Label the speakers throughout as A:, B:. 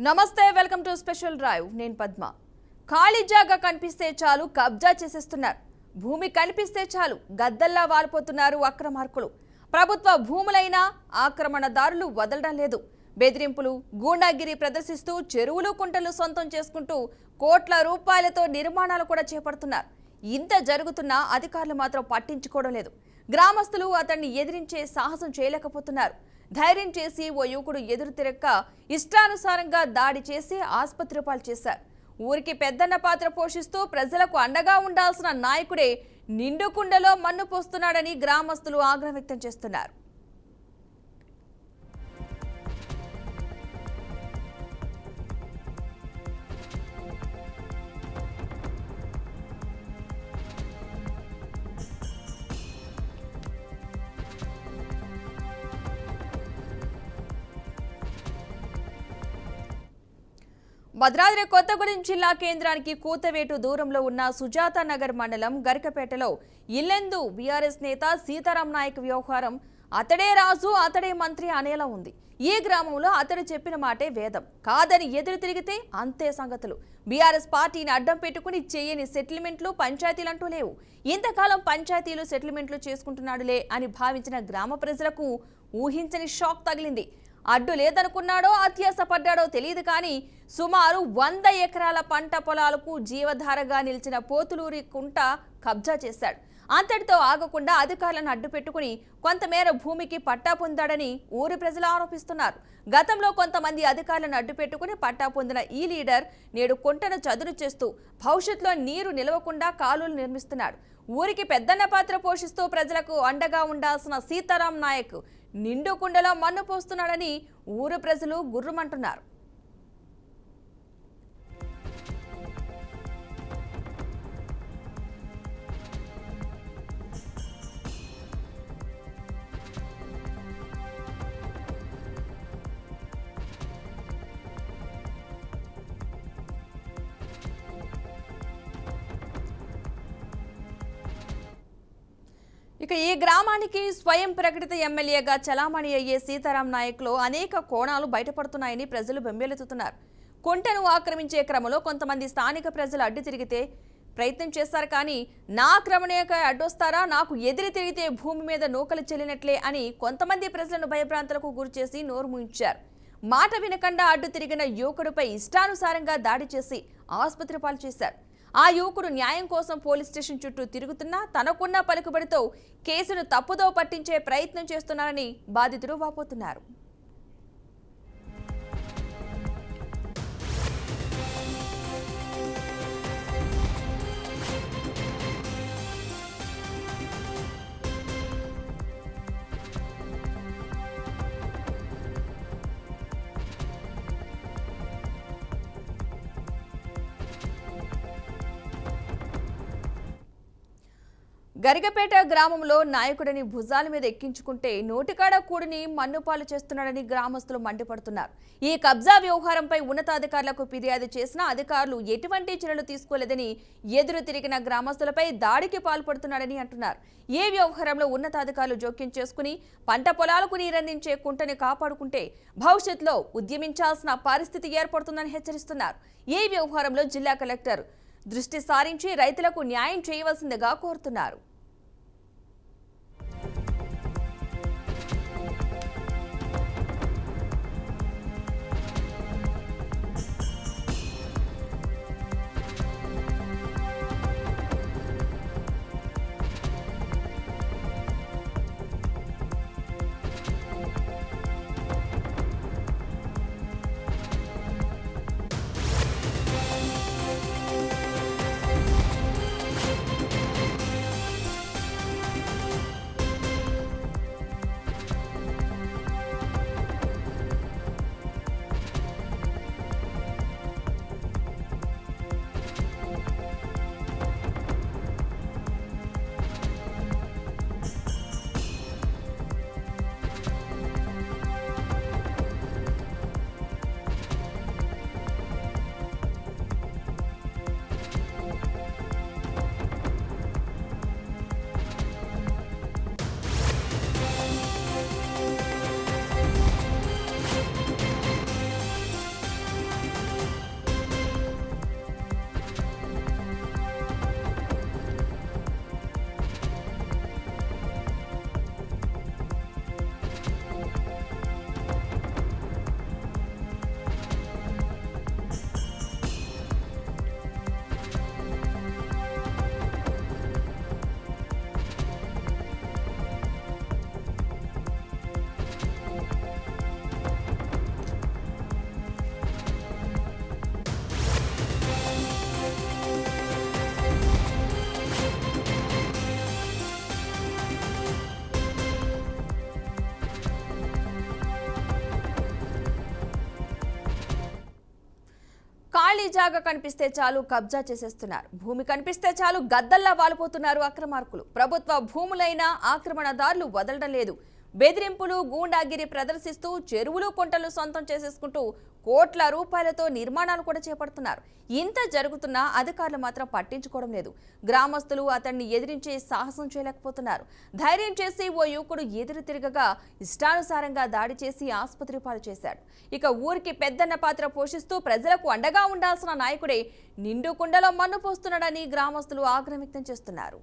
A: నమస్తే welcome to special drive నేను పద్మ ఖాళీ జాగా కనిపిస్తే చాలు కబ్జా చేసేస్తున్నారు భూమి కనిపిస్తే చాలు గద్దల్లా వాలిపోతున్నారు అక్రమార్కులు ప్రభుత్వ భూములైనా ఆక్రమణదారులు వదలడం లేదు బెదిరింపులు గూండాగిరి ప్రదర్శిస్తూ చెరువులు కుంటలు సొంతం చేసుకుంటూ కోట్ల రూపాయలతో నిర్మాణాలు కూడా చేపడుతున్నారు ఇంత జరుగుతున్నా అధికారులు మాత్రం పట్టించుకోవడం లేదు గ్రామస్తులు అతన్ని ఎదిరించే సాహసం చేయలేకపోతున్నారు ధైర్యం చేసి ఓ యువకుడు ఎదురు తిరక్క ఇష్టానుసారంగా దాడి చేసి ఆసుపత్రి పాలు చేశారు ఊరికి పెద్దన్న పాత్ర పోషిస్తూ ప్రజలకు అండగా ఉండాల్సిన నాయకుడే నిండుకుండలో మన్ను పోస్తున్నాడని గ్రామస్తులు ఆగ్రహం వ్యక్తం చేస్తున్నారు భద్రాద్రి కొత్తగూడెం జిల్లా కేంద్రానికి కూతవేటు దూరంలో ఉన్న సుజాత నగర్ మండలం గరికపేటలో ఇల్లెందు బీఆర్ఎస్ నేత సీతారాం నాయక్ వ్యవహారం అతడే రాజు అతడే మంత్రి అనేలా ఉంది ఈ గ్రామంలో అతడు చెప్పిన మాటే వేదం కాదని ఎదురు తిరిగితే అంతే సంగతులు బీఆర్ఎస్ పార్టీని అడ్డం పెట్టుకుని చేయని సెటిల్మెంట్లు పంచాయతీలంటూ లేవు ఇంతకాలం పంచాయతీలు సెటిల్మెంట్లు చేసుకుంటున్నాడులే అని భావించిన గ్రామ ప్రజలకు ఊహించని షాక్ తగిలింది అడ్డు లేదనుకున్నాడో అత్యాసపడ్డాడో తెలియదు కానీ సుమారు 100 ఎకరాల పంట పొలాలకు జీవధారగా నిలిచిన పోతులూరి కుంట కబ్జా చేశాడు అంతటితో ఆగకుండా అధికారులను అడ్డు పెట్టుకుని కొంతమేర భూమికి పట్టా పొందాడని ఊరి ప్రజలు ఆరోపిస్తున్నారు గతంలో కొంతమంది అధికారులను అడ్డు పెట్టుకుని పట్టా పొందిన ఈ లీడర్ నేడు కుంటను చదును చేస్తూ భవిష్యత్తులో నీరు నిలవకుండా కాలువలు నిర్మిస్తున్నాడు ఊరికి పెద్దన్న పాత్ర పోషిస్తూ ప్రజలకు అండగా ఉండాల్సిన సీతారాం నాయక్ నిండు కుండలో మన్ను పోస్తున్నాడని ఊరు ప్రజలు గుర్రుమంటున్నారు ఇక ఈ గ్రామానికి స్వయం ప్రకటిత ఎమ్మెల్యేగా చలామణి అయ్యే సీతారాం నాయక్లో అనేక కోణాలు బయటపడుతున్నాయని ప్రజలు బెంబేలెత్తుతున్నారు కుంటను ఆక్రమించే క్రమంలో కొంతమంది స్థానిక ప్రజలు అడ్డు తిరిగితే ప్రయత్నం చేస్తారు కానీ నా క్రమణీయక అడ్డొస్తారా నాకు ఎదురు తిరిగితే భూమి మీద నూకలు చెల్లినట్లే అని కొంతమంది ప్రజలను భయభ్రాంతులకు గురిచేసి నోరు మూయించారు మాట వినకుండా అడ్డు తిరిగిన యువకుడిపై ఇష్టానుసారంగా దాడి చేసి ఆసుపత్రి పాలు చేశారు ఆ యువకుడు న్యాయం కోసం పోలీస్ స్టేషన్ చుట్టూ తిరుగుతున్నా తనకున్న పలుకుబడితో కేసును తప్పుదో పట్టించే ప్రయత్నం చేస్తున్నారని బాధితులు వాపోతున్నారు గరికపేట గ్రామంలో నాయకుడిని భుజాల మీద ఎక్కించుకుంటే నోటికాడ కూడిని మన్నుపాలు చేస్తున్నాడని గ్రామస్తులు మండిపడుతున్నారు ఈ కబ్జా వ్యవహారంపై ఉన్నతాధికారులకు ఫిర్యాదు చేసినా అధికారులు ఎటువంటి చర్యలు తీసుకోలేదని ఎదురు తిరిగిన గ్రామస్తులపై దాడికి పాల్పడుతున్నాడని అంటున్నారు ఈ వ్యవహారంలో ఉన్నతాధికారులు జోక్యం చేసుకుని పంట పొలాలకు నీరందించే కుంటని కాపాడుకుంటే భవిష్యత్తులో ఉద్యమించాల్సిన పరిస్థితి ఏర్పడుతుందని హెచ్చరిస్తున్నారు ఈ వ్యవహారంలో జిల్లా కలెక్టర్ దృష్టి సారించి రైతులకు న్యాయం చేయవలసిందిగా కోరుతున్నారు ఖాళీ జాగా కనిపిస్తే చాలు కబ్జా చేసేస్తున్నారు. భూమి కనిపిస్తే చాలు గద్దల్లా వాలిపోతున్నారు అక్రమార్కులు. ప్రభుత్వ భూములైనా ఆక్రమణదారులు వదలడం లేదు. బెదిరింపులు, గూండాగిరి ప్రదర్శిస్తూ చెరువులు, కుంటలు సొంతం చేసేసుకుంటూ కోట్ల రూపాయలతో నిర్మాణాలు కూడా చేపడుతున్నారు. ఇంత జరుగుతున్నా అధికారులు మాత్రం పట్టించుకోవడం లేదు. గ్రామస్తులు అతన్ని ఎదిరించే సాహసం చేయలేకపోతున్నారు. ధైర్యం చేసి ఓ యువకుడు ఎదురు తిరగగా ఇష్టానుసారంగా దాడి చేసి ఆసుపత్రి పాలు చేశాడు. ఇక ఊరికి పెద్దన్న పాత్ర పోషిస్తూ ప్రజలకు అండగా ఉండాల్సిన నాయకుడే నిండు కుండలో మన్ను పోస్తున్నాడని గ్రామస్తులు ఆగ్రహం వ్యక్తం చేస్తున్నారు.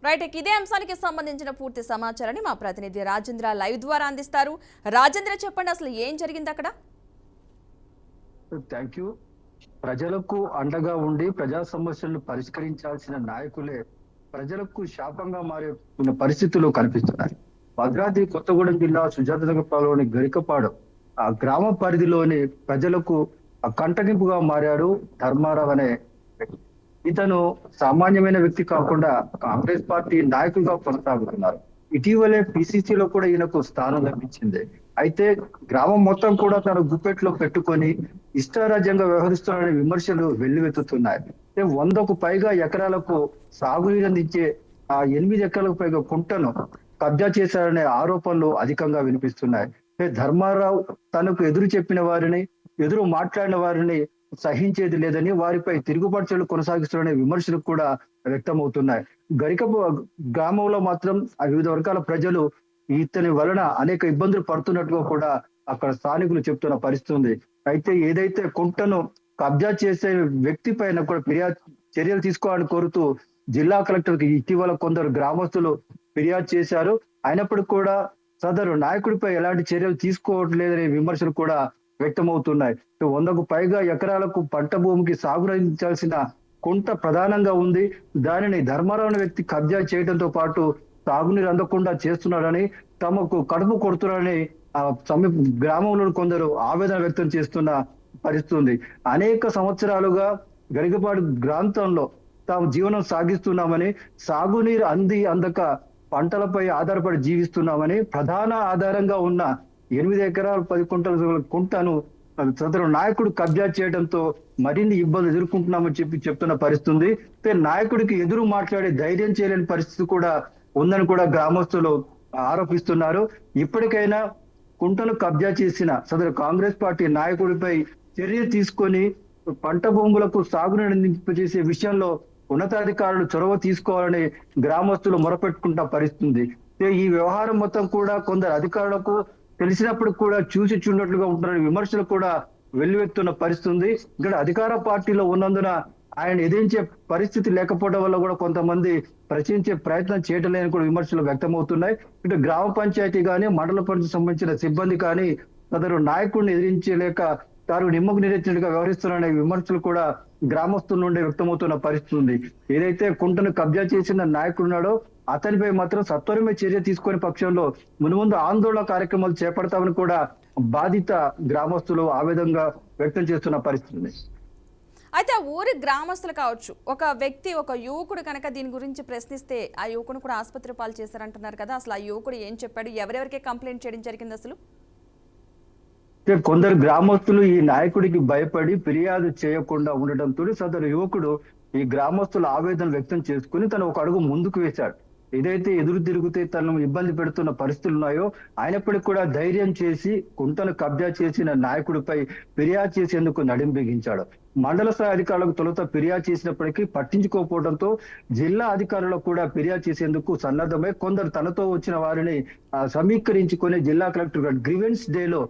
A: రైట్, ఇదే అంశానికి సంబంధించిన పూర్తి సమాచారాన్ని మా ప్రతినిధి రాజేంద్ర లైవ్ ద్వారా అందిస్తారు. రాజేంద్ర, చెప్పండి, అసలు ఏం జరిగింది అక్కడ?
B: Thank you. ప్రజలకు అండగా ఉండి ప్రజా సమస్యలను పరిష్కరించాల్సిన నాయకులే ప్రజలకు శాపంగా మారే పరిస్థితులు కనిపిస్తున్నాయి. భద్రాద్రి కొత్తగూడెం జిల్లా సుజాతనగర్లోని గరికపాడు ఆ గ్రామ పరిధిలోని ప్రజలకు కంటగింపుగా మారాడు ధర్మారావు అనే వ్యక్తి. ఇతను సామాన్యమైన వ్యక్తి కాకుండా కాంగ్రెస్ పార్టీ నాయకులుగా కొనసాగుతున్నారు. ఇటీవలే పిసిసిలో కూడా ఈయనకు స్థానం లభించింది. అయితే గ్రామం మొత్తం కూడా తన గుప్పెట్లో పెట్టుకొని ఇష్టారాజ్యంగా వ్యవహరిస్తున్నారనే విమర్శలు వెల్లువెత్తుతున్నాయి. 100కు పైగా ఎకరాలకు సాగునీరు అందించే 8 ఎకరాలకు పైగా కుంటను కబ్జా చేశారనే ఆరోపణలు అధికంగా వినిపిస్తున్నాయి. ధర్మారావు తనకు ఎదురు చెప్పిన వారిని, ఎదురు మాట్లాడిన వారిని సహించేది లేదని, వారిపై తిరుగుబాటు చర్యలు కొనసాగిస్తున్న విమర్శలు కూడా వ్యక్తమవుతున్నాయి. గరిక గ్రామంలో మాత్రం వివిధ వర్గాల ప్రజలు ఇతని వలన అనేక ఇబ్బందులు పడుతున్నట్టుగా కూడా అక్కడ స్థానికులు చెప్తున్న పరిస్థితి ఉంది. అయితే ఏదైతే కుంటను కబ్జా చేసే వ్యక్తి పైన కూడా చర్యలు తీసుకోవాలని కోరుతూ జిల్లా కలెక్టర్కి ఇటీవల కొందరు గ్రామస్తులు ఫిర్యాదు చేశారు. అయినప్పటికీ కూడా సదరు నాయకుడిపై ఎలాంటి చర్యలు తీసుకోవట్లేదనే విమర్శలు కూడా వ్యక్తమవుతున్నాయి. 100కు పైగా ఎకరాలకు పంట భూమికి సాగునందించాల్సిన కుంట ప్రధానంగా ఉంది. దానిని ధర్మారావు వ్యక్తి కబ్జా చేయడంతో పాటు సాగునీరు అందకుండా చేస్తున్నాడని, తమకు కడుపు కొడుతున్నారని సమీప గ్రామంలో కొందరు ఆవేదన వ్యక్తం చేస్తున్న పరిస్థితి ఉంది. అనేక సంవత్సరాలుగా గరికపాడు ప్రాంతంలో తాము జీవనం సాగిస్తున్నామని, సాగునీరు అందక పంటలపై ఆధారపడి జీవిస్తున్నామని, ప్రధాన ఆధారంగా ఉన్న 8 ఎకరాలు 10 కుంటల కుంటను సదరు నాయకుడు కబ్జా చేయడంతో మరిన్ని ఇబ్బందులు ఎదుర్కొంటున్నామని చెప్తున్న పరిస్థితి ఉంది. నాయకుడికి ఎదురు మాట్లాడే ధైర్యం చేయలేని పరిస్థితి కూడా ఉందని కూడా గ్రామస్తులు ఆరోపిస్తున్నారు. ఇప్పటికైనా కుంటను కబ్జా చేసిన సదరు కాంగ్రెస్ పార్టీ నాయకుడిపై చర్య తీసుకొని పంట భూములకు సాగునీరు అందింపజేసే విషయంలో ఉన్నతాధికారులు చొరవ తీసుకోవాలని గ్రామస్తులు మొరపెట్టుకుంటున్న పరిస్థితి. ఈ వ్యవహారం మొత్తం కూడా కొందరు అధికారులకు తెలిసినప్పుడు కూడా చూసి చూడనట్లుగా ఉంటున్న విమర్శలు కూడా వెల్లువెత్తున్న పరిస్థితి. ఇక్కడ అధికార పార్టీలో ఉన్నందున ఆయన ఎదిరించే పరిస్థితి లేకపోవడం వల్ల కూడా కొంతమంది ప్రశ్నించే ప్రయత్నం చేయటం లేని కూడా విమర్శలు వ్యక్తమవుతున్నాయి. ఇటు గ్రామ పంచాయతీ కానీ, మండల పరిషత్ సంబంధించిన సిబ్బంది కానీ సదరు నాయకుడిని ఎదిరించలేక తాను నిమ్మకు నీరెత్తినట్టుగా వ్యవహరిస్తున్నారనే విమర్శలు కూడా గ్రామస్తుల నుండి వ్యక్తమవుతున్న పరిస్థితి ఉంది. ఏదైతే కుంటను కబ్జా చేసిన నాయకుడున్నాడో అతనిపై మాత్రం సత్వరమే చర్య తీసుకునే పక్షంలో మున్ముందు ఆందోళన కార్యక్రమాలు చేపడతామని కూడా బాధిత గ్రామస్తులు ఆవేదనగా వ్యక్తం చేస్తున్న పరిస్థితి.
A: అయితే ఊరి గ్రామస్తులు కావచ్చు, ఒక వ్యక్తి, ఒక యువకుడు కనుక దీని గురించి ప్రశ్నిస్తే ఆ యువకుడు కూడా ఆసుపత్రి పాలు చేశారంటున్నారు కదా, అసలు ఆ యువకుడు ఏం చెప్పాడు? ఎవరెవరికి కంప్లైంట్ చేయడం జరిగింది? అసలు
B: కొందరు గ్రామస్తులు ఈ నాయకుడికి భయపడి ఫిర్యాదు చేయకుండా ఉండటంతో సదరు యువకుడు ఈ గ్రామస్తుల ఆవేదన వ్యక్తం చేసుకుని తను ఒక అడుగు ముందుకు వేశాడు. ఏదైతే ఎదురు తిరిగితే తనను ఇబ్బంది పెడుతున్న పరిస్థితులు ఉన్నాయో అయినప్పటికీ కూడా ధైర్యం చేసి కుంటను కబ్జా చేసిన నాయకుడిపై ఫిర్యాదు చేసేందుకు నడుం బిగించాడు. మండల స్థాయి అధికారులకు తొలుత ఫిర్యాదు చేసినప్పటికీ పట్టించుకోకపోవడంతో జిల్లా అధికారులకు కూడా ఫిర్యాదు చేసేందుకు సన్నద్ధమై కొందరు తనతో వచ్చిన వారిని సమీకరించుకొని జిల్లా కలెక్టర్ గ్రీవెన్స్ డేలో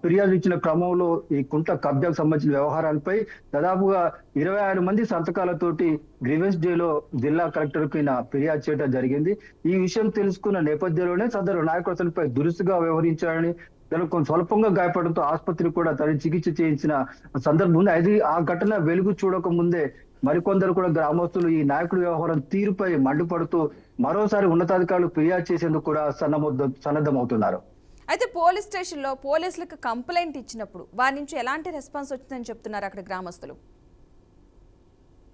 B: ఫిర్యాదు ఇచ్చిన క్రమంలో ఈ కుంట కబ్జాకు సంబంధించిన వ్యవహారాలపై దాదాపుగా 26 మంది సంతకాలతోటి గ్రీవెన్స్ డేలో జిల్లా కలెక్టర్ కి ఫిర్యాదు చేయడం జరిగింది. ఈ విషయం తెలుసుకున్న నేపథ్యంలోనే సదరు నాయకులపై దురుసుగా వ్యవహరించారని, తనకు కొంచెం స్వల్పంగా గాయపడంతో ఆసుపత్రికి కూడా తన చికిత్స చేయించిన సందర్భం ఉంది. అది ఆ ఘటన వెలుగు చూడక ముందే మరికొందరు కూడా గ్రామస్తులు ఈ నాయకుడి వ్యవహారం తీరుపై మండిపడుతూ మరోసారి ఉన్నతాధికారులు ఫిర్యాదు చేసేందుకు కూడా సన్నద్ధమవుతున్నారు.
A: అయితే పోలీస్ స్టేషన్లో పోలీసులకు కంప్లైంట్ ఇచ్చినప్పుడు వారి నుంచి ఎలాంటి రెస్పాన్స్ వచ్చిందని చెప్తున్నారు అక్కడ గ్రామస్తులు?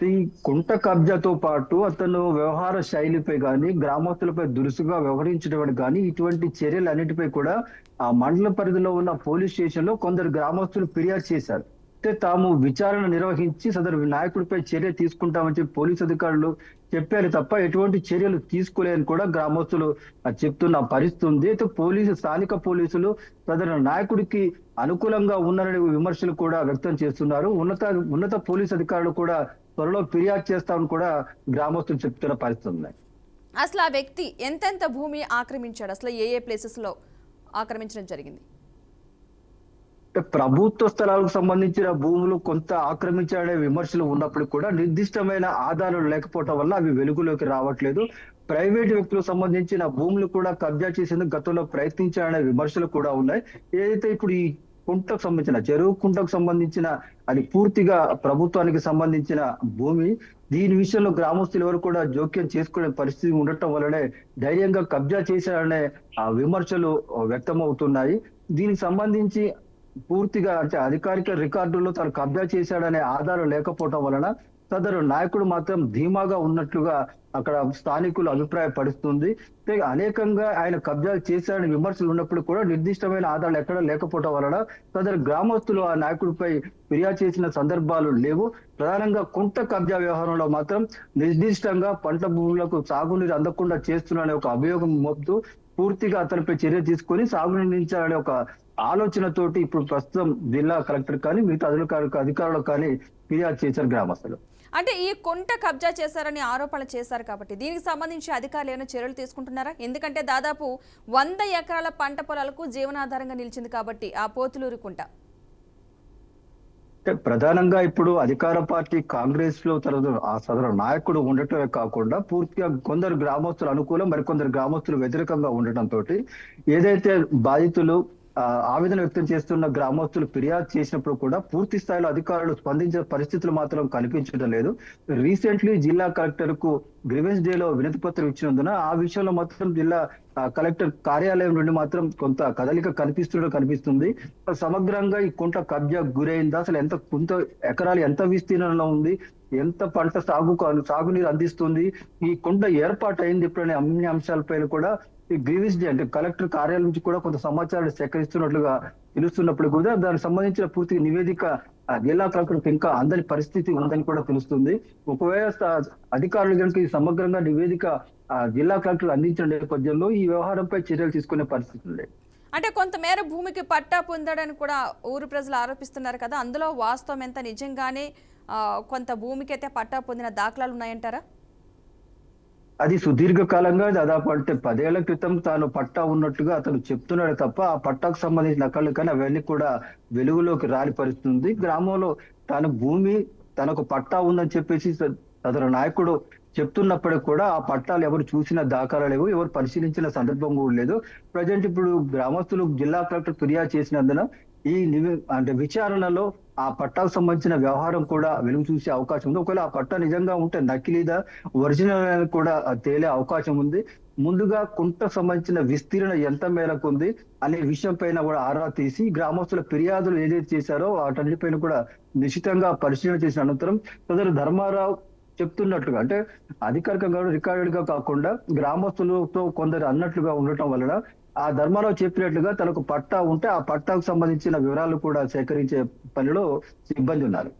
B: ఈ కుంట కబ్జాతో పాటు అతను వ్యవహార శైలిపై కానీ గ్రామస్తులపై దురుసుగా వ్యవహరించడం కానీ ఇటువంటి చర్యలన్నిటిపై కూడా ఆ మండల పరిధిలో ఉన్న పోలీస్ స్టేషన్ లో కొందరు గ్రామస్తులు ఫిర్యాదు చేశారు. అయితే తాము విచారణ నిర్వహించి సదరు నాయకుడిపై చర్య తీసుకుంటామని చెప్పి పోలీసు అధికారులు చెప్పారు తప్ప ఎటువంటి చర్యలు తీసుకోలేని కూడా గ్రామస్తులు చెప్తున్న పరిస్థితి ఉంది. అయితే స్థానిక పోలీసులు సదరు నాయకుడికి అనుకూలంగా ఉన్నారనే విమర్శలు కూడా వ్యక్తం చేస్తున్నారు. ఉన్నత పోలీసు అధికారులు కూడా త్వరలో ఫిర్యాదు చేస్తామని కూడా గ్రామస్తులు చెప్తున్న పరిస్థితి ఉన్నాయి.
A: అసలు ఆ వ్యక్తి ఎంతెంత భూమి ఆక్రమించాడు, అసలు ఏ ప్లేసెస్ లో ఆక్రమించడం జరిగింది?
B: ప్రభుత్వ స్థలాలకు సంబంధించిన భూములు కొంత ఆక్రమించాలనే విమర్శలు ఉన్నప్పుడు కూడా నిర్దిష్టమైన ఆధారాలు లేకపోవడం వల్ల అవి వెలుగులోకి రావట్లేదు. ప్రైవేట్ వ్యక్తులకు సంబంధించిన భూములు కూడా కబ్జా చేసేందుకు గతంలో ప్రయత్నించాలనే విమర్శలు కూడా ఉన్నాయి. ఏదైతే ఇప్పుడు ఈ కుంటకు సంబంధించిన చెరువు కుంటకు సంబంధించిన అది పూర్తిగా ప్రభుత్వానికి సంబంధించిన భూమి, దీని విషయంలో గ్రామస్తులు ఎవరు కూడా జోక్యం చేసుకునే పరిస్థితి ఉండటం వల్లనే ధైర్యంగా కబ్జా చేశారనే విమర్శలు వ్యక్తమవుతున్నాయి. దీనికి సంబంధించి పూర్తిగా అంటే అధికారిక రికార్డుల్లో తను కబ్జా చేశాడనే ఆధారం లేకపోవడం వలన సదరు నాయకుడు మాత్రం ధీమాగా ఉన్నట్లుగా అక్కడ స్థానికులు అభిప్రాయపడుతుంది. అనేకంగా ఆయన కబ్జాలు చేశాడని విమర్శలు ఉన్నప్పుడు కూడా నిర్దిష్టమైన ఆధారాలు ఎక్కడ లేకపోవడం వలన సదరు గ్రామస్తులు ఆ నాయకుడిపై ఫిర్యాదు చేసిన సందర్భాలు లేవు. ప్రధానంగా కుంట కబ్జా వ్యవహారంలో మాత్రం నిర్దిష్టంగా పంట భూములకు సాగునీరు అందకుండా చేస్తున్నారనే ఒక అభియోగం మోపుతూ పూర్తిగా అతనిపై చర్య తీసుకొని సాగునీరించాలనే ఒక ఆలోచనతోటి ఇప్పుడు ప్రస్తుతం జిల్లా కలెక్టర్ కానీ మిగతా అధికారులకు కానీ ఫిర్యాదు చేశారు గ్రామస్తులు.
A: అంటే ఈ కుంట కబ్జా చేశారని ఆరోపణలు చేశారు కాబట్టి దీనికి సంబంధించి అధికారులు ఏమైనా చర్యలు తీసుకుంటున్నారా? ఎందుకంటే దాదాపు 100 ఎకరాల పంట పొలాలకు జీవనాధారంగా నిలిచింది కాబట్టి ఆ పోతులూరు కుంట.
B: ప్రధానంగా ఇప్పుడు అధికార పార్టీ కాంగ్రెస్ లో ఆ సదరు నాయకుడు ఉండటమే కాకుండా పూర్తిగా కొందరు గ్రామస్తులు అనుకూలం, మరికొందరు గ్రామస్తులు వ్యతిరేకంగా ఉండటంతో ఏదైతే బాధితులు ఆవేదన వ్యక్తం చేస్తున్న గ్రామస్తులు ఫిర్యాదు చేసినప్పుడు కూడా పూర్తి స్థాయిలో అధికారులు స్పందించే పరిస్థితులు మాత్రం కనిపించడం లేదు. రీసెంట్లీ జిల్లా కలెక్టర్ కు గ్రీవెన్స్ డే లో వినతి పత్రం ఇచ్చినందున ఆ విషయంలో మాత్రం జిల్లా కలెక్టర్ కార్యాలయం నుండి మాత్రం కొంత కదలిక కనిపిస్తుంది. సమగ్రంగా ఈ కుంట కబ్జా గురైందా, అసలు ఎకరాలు ఎంత విస్తీర్ణంలో ఉంది, ఎంత పంట సాగునీరు అందిస్తుంది, ఈ కుంట ఏర్పాటు అయింది ఇప్పుడనే అన్ని అంశాలపైన కూడా ఈ గ్రీవెన్స్ డే అంటే కలెక్టర్ కార్యాలయం నుంచి కూడా కొంత సమాచారాన్ని సేకరిస్తున్నట్లుగా తెలుస్తున్నప్పుడు కూడా దానికి సంబంధించిన పూర్తి నివేదిక జిల్లా కలెక్టర్కి ఇంకా అందని పరిస్థితి ఉందని కూడా తెలుస్తుంది. ఒకవేళ అధికారులు కనుక ఈ సమగ్రంగా నివేదిక జిల్లా కలెక్టర్ అందించిన నేపథ్యంలో ఈ వ్యవహారంపై చర్యలు తీసుకునే పరిస్థితి ఉంది.
A: అంటే కొంతమేర భూమికి పట్టా పొందాడని కూడా ఊరు ప్రజలు ఆరోపిస్తున్నారు కదా, అందులో వాస్తవం ఎంత? నిజంగానే కొంత భూమికి అయితే పట్టా పొందిన దాఖలాలు ఉన్నాయంటారా?
B: అది సుదీర్ఘకాలంగా దాదాపు అంటే 10 ఏళ్ల క్రితం తాను పట్టా ఉన్నట్టుగా అతను చెప్తున్నాడు తప్ప ఆ పట్టాకు సంబంధించిన నకళ్ళు కానీ అవన్నీ కూడా వెలుగులోకి రాని పరిస్థితుంది. గ్రామంలో తనకు పట్టా ఉందని చెప్పేసి సదరు నాయకుడు చెప్తున్నప్పటికీ కూడా ఆ పట్టాలు ఎవరు చూసిన దాఖలా లేవు, ఎవరు పరిశీలించిన సందర్భం కూడా లేదు. ప్రజెంట్ ఇప్పుడు గ్రామస్తులు జిల్లా కలెక్టర్ ఫిర్యాదు చేసినందున ఈ విచారణలో ఆ పట్టాకు సంబంధించిన వ్యవహారం కూడా వెలుగు చూసే అవకాశం ఉంది. ఒకవేళ ఆ పట్టా నిజంగా ఉంటే నకిలీదా ఒరిజినల్ కూడా తేలే అవకాశం ఉంది. ముందుగా కుంటకు సంబంధించిన విస్తీర్ణ ఎంత మేరకు ఉంది అనే విషయం పైన కూడా ఆరా తీసి గ్రామస్తుల ఫిర్యాదులు ఏదైతే చేశారో వాటన్నిటిపైన కూడా నిశ్చితంగా పరిశీలన చేసిన అనంతరం సదరు ధర్మారావు చెప్తున్నట్లుగా అంటే అధికారికంగా రికార్డెడ్ గా కాకుండా గ్రామస్తులతో కొందరు అన్నట్లుగా ఉండటం వలన ఆ ధర్మారావు చెప్పినట్లుగా తనకు పట్టా ఉంటే ఆ పట్టాకు సంబంధించిన వివరాలు కూడా సేకరించే పనిలో సిబ్బంది ఉన్నారు.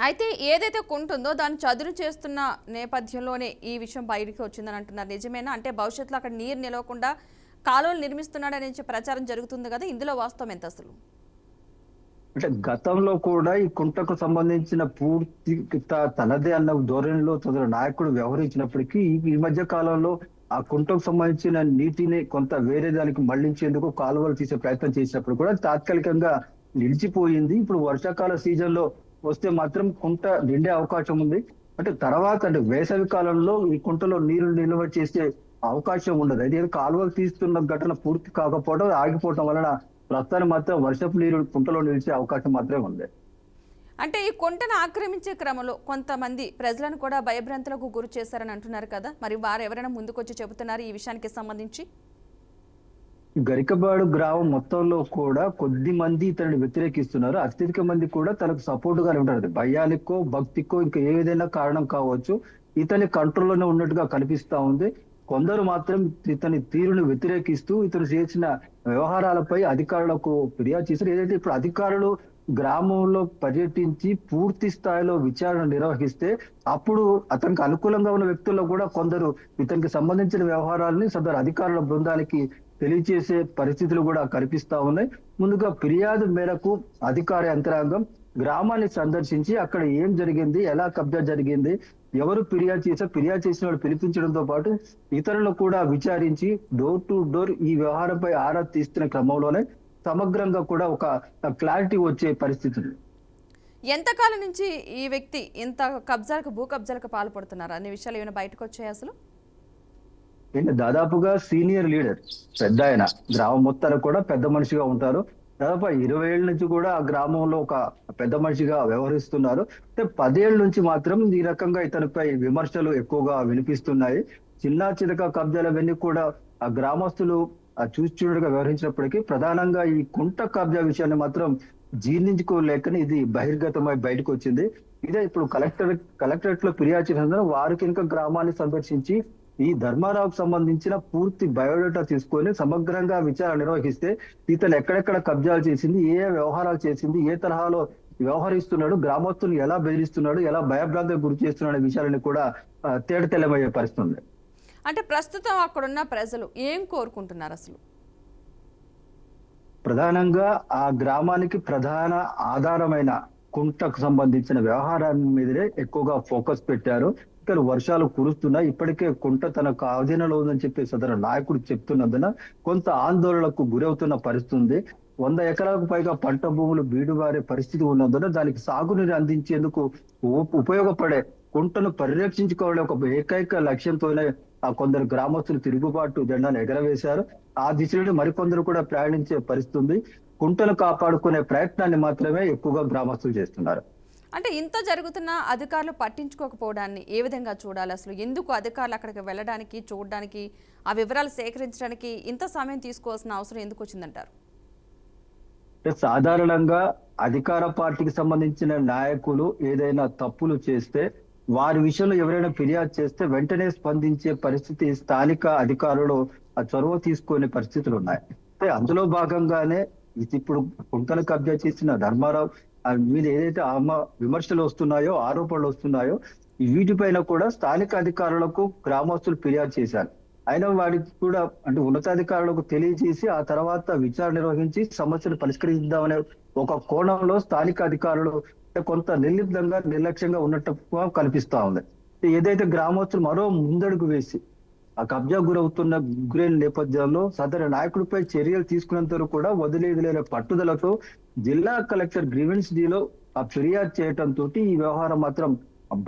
A: అయితే ఏదైతే కుంటుందో దాన్ని చదును చేస్తున్న నేపథ్యంలోనే ఈ విషయం బయటికి వచ్చిందని అంటున్నారు. నిజమేనా? అంటే భవిష్యత్తులో అక్కడ నీరు నిలవకుండా కాలువలు నిర్మిస్తున్నాడనే ప్రచారం జరుగుతుంది కదా, ఇందులో వాస్తవం ఎంత అసలు?
B: అంటే గతంలో కూడా ఈ కుంటకు సంబంధించిన పూర్తి తనదే అన్న ధోరణిలో నాయకుడు వ్యవహరించినప్పటికీ ఈ మధ్య కాలంలో ఆ కుంటకు సంబంధించిన నీటిని కొంత వేరే దానికి మళ్లించేందుకు కాలువలు తీసే ప్రయత్నం చేసినప్పుడు కూడా తాత్కాలికంగా నిలిచిపోయింది. ఇప్పుడు వర్షాకాల సీజన్ లో వస్తే మాత్రం కుంట నిండే అవకాశం ఉంది. అంటే తర్వాత అంటే వేసవి కాలంలో ఈ కుంటలో నీరు నిల్వ చేసే అవకాశం ఉండదు. అయితే కాలువలు తీస్తున్న ఘటన పూర్తి కాకపోవడం ఆగిపోవడం వలన ప్రస్తుతానికి మాత్రం వర్షపు నీరు కుంటలో నిలిచే అవకాశం మాత్రమే ఉంది.
A: అంటే ఈ కుంటను ఆక్రమించే క్రమంలో కొంతమంది ప్రజలను కూడా భయభ్రాంతులకు గురి చేశారని అంటున్నారు కదా, మరి వారు ఎవరైనా ముందుకొచ్చి చెబుతున్నారు ఈ విషయానికి సంబంధించి?
B: గరికబాడు గ్రామం మొత్తంలో కూడా కొద్ది మంది ఇతన్ని వ్యతిరేకిస్తున్నారు. అత్యధిక మంది కూడా తనకు సపోర్ట్ గానే ఉంటారు. భయానికో భక్తికో ఇంకా ఏదైనా కారణం కావచ్చు, ఇతని కంట్రోల్లోనే ఉన్నట్టుగా కనిపిస్తా ఉంది. కొందరు మాత్రం ఇతని తీరును వ్యతిరేకిస్తూ ఇతను చేసిన వ్యవహారాలపై అధికారులకు ఫిర్యాదు చేశారు. ఏదైతే ఇప్పుడు అధికారులు గ్రామంలో పర్యటించి పూర్తి స్థాయిలో విచారణ నిర్వహిస్తే అప్పుడు అతనికి అనుకూలంగా ఉన్న వ్యక్తుల్లో కూడా కొందరు ఇతనికి సంబంధించిన వ్యవహారాలని సదరు అధికారుల బృందానికి తెలియజేసే పరిస్థితులు కూడా కనిపిస్తా ఉన్నాయి. ముందుగా ఫిర్యాదు మేరకు అధికార యంత్రాంగం గ్రామాన్ని సందర్శించి అక్కడ ఏం జరిగింది, ఎలా కబ్జా జరిగింది, ఎవరు ఫిర్యాదు చేసిన వాళ్ళు పిలిపించడంతో పాటు ఇతరులను కూడా విచారించి డోర్ టు డోర్ ఈ వ్యవహారంపై ఆరా తీస్తున్న క్రమంలోనే సమగ్రంగా కూడా ఒక క్లారిటీ వచ్చే పరిస్థితులు.
A: ఎంతకాలం నుంచి ఈ వ్యక్తి ఇంత కబ్జాలకు భూ కబ్జాలకు పాల్పడుతున్నారు అనే విషయాలు ఏమైనా బయటకు వచ్చాయి అసలు?
B: దాదాపుగా సీనియర్ లీడర్, పెద్ద ఆయన, గ్రామం మొత్తానికి కూడా పెద్ద మనిషిగా ఉంటారు. దాదాపు 20 ఏళ్ళ నుంచి కూడా ఆ గ్రామంలో ఒక పెద్ద మనిషిగా వ్యవహరిస్తున్నారు. అంటే 10 ఏళ్ళ నుంచి మాత్రం ఈ రకంగా ఇతనిపై విమర్శలు ఎక్కువగా వినిపిస్తున్నాయి. చిన్న చితక కబ్జాలవన్నీ కూడా ఆ గ్రామస్తులు చూస్తుండగా వ్యవహరించినప్పటికీ ప్రధానంగా ఈ కుంట కబ్జా విషయాన్ని మాత్రం జీర్ణించుకోలేకని ఇది బహిర్గతమై బయటకు వచ్చింది. ఇదే ఇప్పుడు కలెక్టరేట్ లో ఫిర్యాదు చేసిన వారికి ఇంకా గ్రామాన్ని సందర్శించి ఈ ధర్మారావుకు సంబంధించిన పూర్తి బయోడేటా తీసుకొని సమగ్రంగా విచారణ నిర్వహిస్తే ఇతను ఎక్కడెక్కడ కబ్జాలు చేసింది, ఏ వ్యవహారాలు చేసింది, ఏ తరహాలో వ్యవహరిస్తున్నాడు, గ్రామస్తులను ఎలా బెదిరిస్తున్నాడు, ఎలా భయభ్రాంతికి గురి చేస్తున్నాడు అనే విషయాలని కూడా తేటతెల్లమయ్యే పరిస్థితి ఉంది.
A: అంటే ప్రస్తుతం అక్కడున్న ప్రజలు ఏం కోరుకుంటున్నారు అసలు?
B: ప్రధానంగా ఆ గ్రామానికి ప్రధాన ఆధారమైన కుంటకు సంబంధించిన వ్యవహారాన్ని మీదనే ఎక్కువగా ఫోకస్ పెట్టారు. ఇక్కడ వర్షాలు కురుస్తున్నాయి, ఇప్పటికే కుంట తనకు ఆధీనంలో ఉందని చెప్పి సదరు నాయకుడు చెప్తున్నందున కొంత ఆందోళనకు గురవుతున్న పరిస్థితి ఉంది. 100 ఎకరాలకు పైగా పంట భూములు బీడువారే పరిస్థితి ఉన్నందున దానికి సాగునీరు అందించేందుకు ఉపయోగపడే కుంటను పరిరక్షించుకోవడం ఒక ఏకైక లక్ష్యంతోనే కొందరు గ్రామస్తులు తిరుగుబాటు జెండాను ఎగరవేశారు. ఆ దిశలో మరికొందరు కూడా ప్రయాణించే పరిస్థితి ఉంది. కుంటను కాపాడుకునే ప్రయత్నాన్ని మాత్రమే ఎక్కువగా గ్రామస్తులు చేస్తున్నారు.
A: అంటే ఇంత జరుగుతున్న అధికారులు పట్టించుకోకపోవడాన్ని ఏ విధంగా చూడాలి అసలు? ఎందుకు అధికారులు అక్కడికి వెళ్ళడానికి, చూడడానికి, ఆ వివరాలు సేకరించడానికి ఇంత సమయం తీసుకోవాల్సిన అవసరం ఎందుకు వచ్చిందంటారు?
B: సాధారణంగా అధికార పార్టీకి సంబంధించిన నాయకులు ఏదైనా తప్పులు చేస్తే వారి విషయంలో ఎవరైనా ఫిర్యాదు చేస్తే వెంటనే స్పందించే పరిస్థితి స్థానిక అధికారులు చొరవ తీసుకునే పరిస్థితులు ఉన్నాయి. అందులో భాగంగానే ఇప్పుడు కుంటను కబ్జా చేసిన ధర్మారావు మీద ఏదైతే విమర్శలు వస్తున్నాయో, ఆరోపణలు వస్తున్నాయో వీటిపైన కూడా స్థానిక అధికారులకు గ్రామస్తులు ఫిర్యాదు చేశారు. అయినా వాడికి కూడా అంటే ఉన్నతాధికారులకు తెలియజేసి ఆ తర్వాత విచారణ నిర్వహించి సమస్యను పరిష్కరిద్దామనే ఒక కోణంలో స్థానిక అధికారులు కొంత నిర్లిప్తంగా, నిర్లక్ష్యంగా ఉన్నట్టు కనిపిస్తా ఉంది. ఏదైతే గ్రామస్తులు మరో ముందడుగు వేసి ఆ కబ్జా గురైన నేపథ్యంలో సదరు నాయకుడిపై చర్యలు తీసుకున్నంత వరకు కూడా వదిలేది లేని పట్టుదలతో జిల్లా కలెక్టర్ గ్రీవెన్స్ డీలో ఆ ఫిర్యాదు చేయడంతో ఈ వ్యవహారం మాత్రం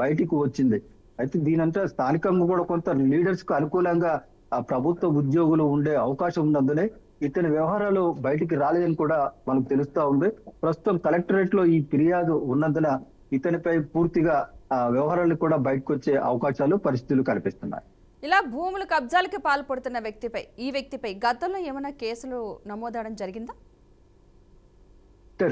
B: బయటికి వచ్చింది. అయితే దీనంతా స్థానికంగా కూడా కొంత లీడర్స్ కు అనుకూలంగా ఆ ప్రభుత్వ ఉద్యోగులు ఉండే అవకాశం ఉన్నందునే ఇతని వ్యవహారాలు బయటికి రాలేదని కూడా మనకు తెలుస్తా ఉంది. ప్రస్తుతం కలెక్టరేట్ లో ఈ ఫిర్యాదు ఉన్నందున ఇతనిపై పూర్తిగా ఆ వ్యవహారాలు కూడా బయటకు వచ్చే అవకాశాలు, పరిస్థితులు కనిపిస్తున్నాయి.
A: ఇలా భూములు కబ్జాలకి పాల్పడుతున్న ఈ వ్యక్తిపై గతంలో ఏమైనా కేసులు నమోదవడం జరిగిందా?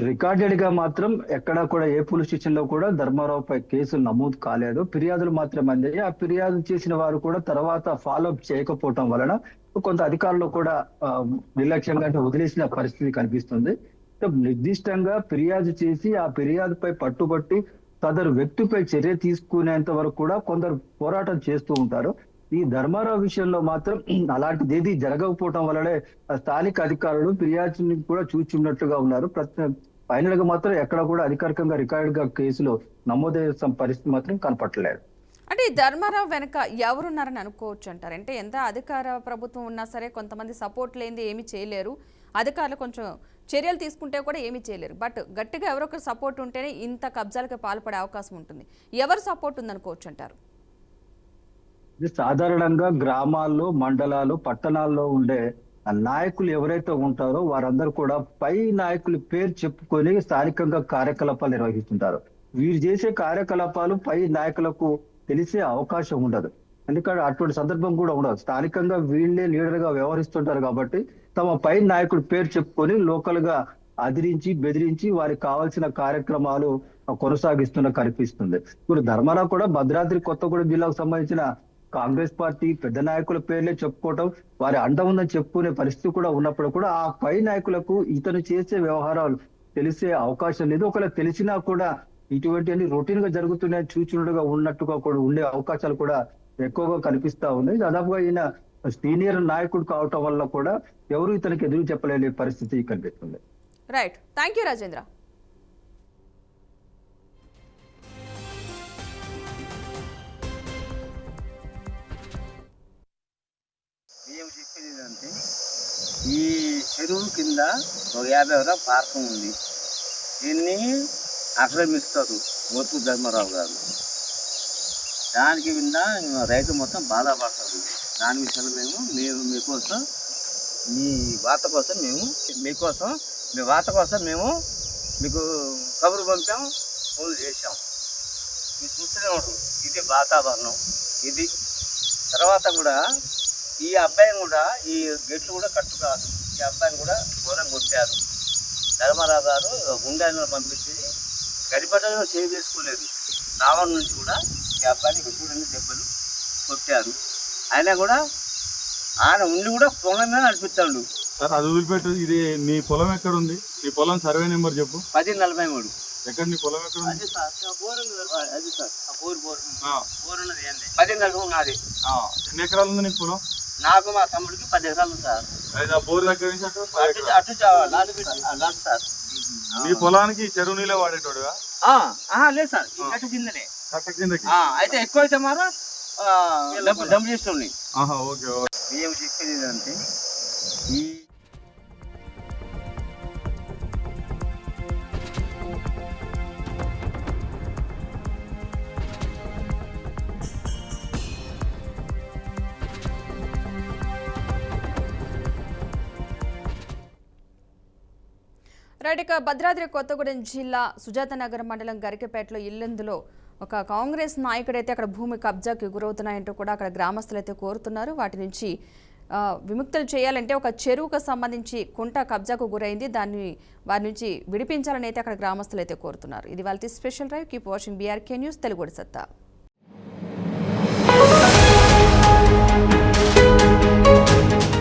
B: రికార్డెడ్ గా మాత్రం ఎక్కడా కూడా ఏ పోలీస్ స్టేషన్ లో కూడా ధర్మారావుపై కేసులు నమోదు కాలేదు. ఫిర్యాదులు మాత్రమే అందాయి. ఆ ఫిర్యాదు చేసిన వారు కూడా తర్వాత ఫాలో అప్ చేయకపోవటం వలన కొంత అధికారులు కూడా నిర్లక్ష్యంగా వదిలేసిన పరిస్థితి కనిపిస్తుంది. నిర్దిష్టంగా ఫిర్యాదు చేసి ఆ ఫిర్యాదుపై పట్టుబట్టి సదరు వ్యక్తిపై చర్య తీసుకునేంత వరకు కూడా కొందరు పోరాటం చేస్తూ ఉంటారు. ఈ ధర్మారావు విషయంలో మాత్రం అలాంటిది ఏది జరగకపోవటం వల్లనే స్థానిక అధికారులు ఫిర్యాదుని కూడా చూచున్నట్లుగా ఉన్నారు. ఫైనల్ గా మాత్రం ఎక్కడ కూడా అధికారికంగా రికార్డ్ గా కేసులో నమోదయ్యే పరిస్థితి మాత్రం కనపట్టలేదు.
A: అంటే ఈ ధర్మారావు వెనక ఎవరున్నారని అనుకోవచ్చు అంటారు? అంటే ఎంత అధికార ప్రభుత్వం ఉన్నా సరే కొంతమంది సపోర్ట్ లేనిది ఏమీ చేయలేరు, అధికారులు కొంచెం చర్యలు తీసుకుంటే కూడా ఏమీ చేయలేరు. బట్ గట్టిగా ఎవరొకరు సపోర్ట్ ఉంటేనే ఇంత కబ్జాలకు పాల్పడే అవకాశం ఉంటుంది. ఎవరు సపోర్ట్ ఉందనుకోవచ్చు అంటారు?
B: సాధారణంగా గ్రామాల్లో, మండలాలు, పట్టణాల్లో ఉండే నాయకులు ఎవరైతే ఉంటారో వారందరూ కూడా పై నాయకుల పేరు చెప్పుకొని స్థానికంగా కార్యకలాపాలు నిర్వహిస్తుంటారు. వీరు చేసే కార్యకలాపాలు పై నాయకులకు తెలిసే అవకాశం ఉండదు. ఎందుకంటే అటువంటి సందర్భం కూడా ఉండదు. స్థానికంగా వీళ్ళే లీడర్ గా వ్యవహరిస్తుంటారు కాబట్టి తమ పై నాయకుడి పేరు చెప్పుకొని లోకల్ గా అదిరించి బెదిరించి వారికి కావాల్సిన కార్యక్రమాలు కొనసాగిస్తున్న కనిపిస్తుంది. ఇప్పుడు ధర్మారావు కూడా భద్రాద్రి కొత్తగూడెం జిల్లాకు సంబంధించిన కాంగ్రెస్ పార్టీ పెద్ద నాయకుల పేర్లే చెప్పుకోవటం, వారి అండ ఉందని చెప్పుకునే పరిస్థితి కూడా ఉన్నప్పుడు కూడా ఆ పై నాయకులకు ఇతను చేసే వ్యవహారాలు తెలిసే అవకాశం లేదు. ఒకవేళ తెలిసినా కూడా ఇటువంటి అన్ని రొటీన్ గా జరుగుతున్నాయి చూచుడుగా ఉన్నట్టుగా కూడా ఉండే అవకాశాలు కూడా ఎక్కువగా కనిపిస్తా ఉన్నాయి. దాదాపుగా ఈయన సీనియర్ నాయకుడు కావటం వల్ల కూడా ఎవరు ఇతనికి ఎదురు చెప్పలేని పరిస్థితి కనిపిస్తుంది.
A: Right, thank you Rajendra.
C: మేము చెప్పేది ఏంటంటే ఈ చెరువు కింద ఒక 50 ఎకరాల పార్కం ఉంది. దీన్ని ఆక్రమిస్తారు మోతు ధర్మారావు గారు. దానికి కింద రైతు మొత్తం బాధపడతారు. దాని విషయంలో మేము మీకోసం మీ వాత కోసం మీ వాత కోసం మేము మీకు కబురు పంపాం, ఫోన్ చేసాం. మీరు చూస్తూనే ఉంటారు. ఇది వాతావరణం. ఇది తర్వాత కూడా ఈ అబ్బాయిని కూడా ఈ గేట్లు కూడా కట్టు కాదు. ఈ అబ్బాయిని కూడా ఘోరం కొట్టారు. ధర్మారావు గారు గుండెలను పంపించి గడిపడలో సేవ్ చేసుకోలేదు. రావణ్ నుంచి కూడా ఈ అబ్బాయిని చూడండి దెబ్బలు కొట్టారు. అయినా కూడా ఆయన ఉండి కూడా పొలం మీద నడిపిస్తాడు.
D: సార్ అది వదిలిపెట్టు. ఇది నీ పొలం ఎక్కడ ఉంది? నీ పొలం సర్వే నెంబర్ చెప్పు.
C: 1043.
D: ఎక్కడ నీ పొలం ఎక్కడ ఉంది?
C: అది సార్ బోర్ ఉన్నది 1043 ఉన్నది.
D: ఎన్ని ఎకరాలు ఉంది నీకు పొలం?
C: నాకు మా తమ్ముడికి 10 ఎకరాలు సార్.
D: అయితే ఆ బోర్ దగ్గర నుంచి
C: అటు లాస్ట్ సార్.
D: నీ పొలానికి చెరువు నీళ్ళే వాడేటోడుగా?
C: లేదు సార్, ఈ గట్టు కిందనే.
D: కట్ట కిందకి.
C: అయితే ఎక్కువ అయితే మాత్రం డబ్బు చేస్తుంది.
D: ఓకే.
C: మేము చెప్పేది ఏంటంటే ఈ
A: రైట్, ఇక భద్రాద్రి కొత్తగూడెం జిల్లా సుజాతనగర్ మండలం గరికపేటలో ఇల్లెందులో ఒక కాంగ్రెస్ నాయకుడైతే అక్కడ భూమి కబ్జాకి గురవుతున్నాయంటూ కూడా అక్కడ గ్రామస్తులు అయితే కోరుతున్నారు. వాటి నుంచి విముక్తులు చేయాలంటే ఒక చెరువుకు సంబంధించి కుంట కబ్జాకు గురైంది, వారి నుంచి విడిపించాలని అయితే అక్కడ గ్రామస్తులు అయితే కోరుతున్నారు. ఇది వాళ్ళ special drive. Keep watching BRK news Telugu సత్తా.